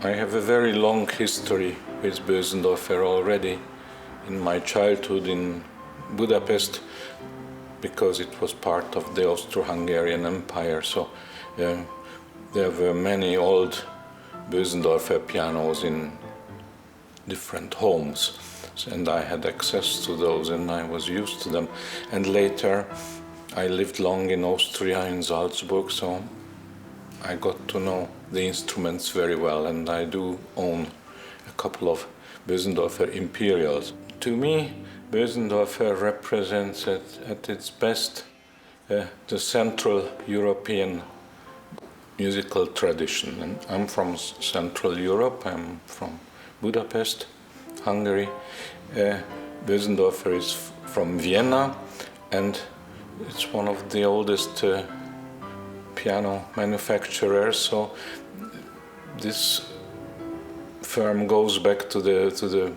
I have a very long history with Bösendorfer already in my childhood in Budapest, because it was part of the Austro-Hungarian Empire. So there were many old Bösendorfer pianos in different homes, and I had access to those and I was used to them. And later I lived long in Austria, in Salzburg, so I got to know the instruments very well, and I do own a couple of Bösendorfer Imperials. To me, Bösendorfer represents at its best the Central European musical tradition. And I'm from Central Europe, I'm from Budapest, Hungary. Bösendorfer is from Vienna, and it's one of the oldest piano manufacturers. So this firm goes back to the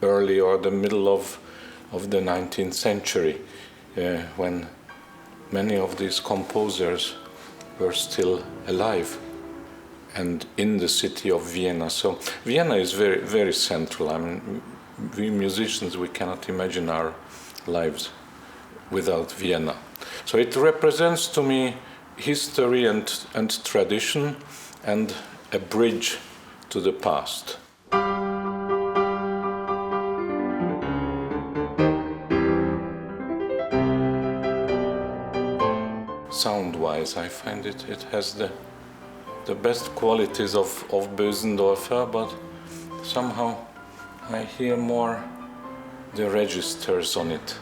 early or the middle of the 19th century, when many of these composers were still alive and in the city of Vienna. So Vienna is very, very central. I mean, we musicians, we cannot imagine our lives without Vienna. So it represents to me history and tradition and a bridge to the past. Sound-wise, I find it has the best qualities of Bösendorfer, but somehow I hear more the registers on it.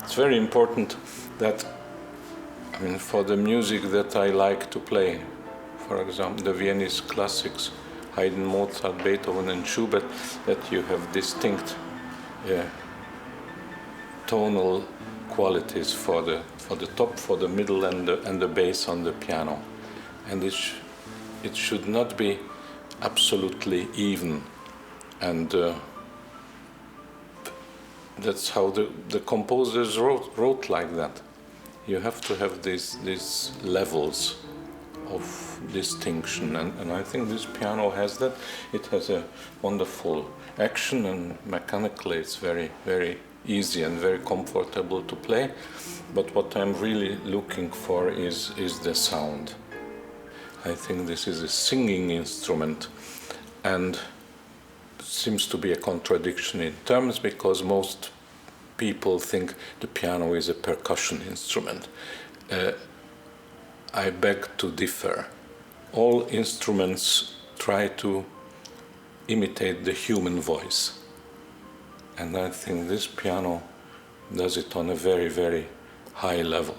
It's very important that, I mean, for the music that I like to play, for example, the Viennese classics, Haydn, Mozart, Beethoven and Schubert, that you have distinct tonal qualities for the top, for the middle and the bass on the piano. And it should not be absolutely even. And that's how the composers wrote like that. You have to have these levels of distinction, and I think this piano has that. It has a wonderful action, and mechanically it's very, very easy and very comfortable to play. But what I'm really looking for is the sound. I think this is a singing instrument, and seems to be a contradiction in terms, because most people think the piano is a percussion instrument. I beg to differ. All instruments try to imitate the human voice, and I think this piano does it on a very, very high level.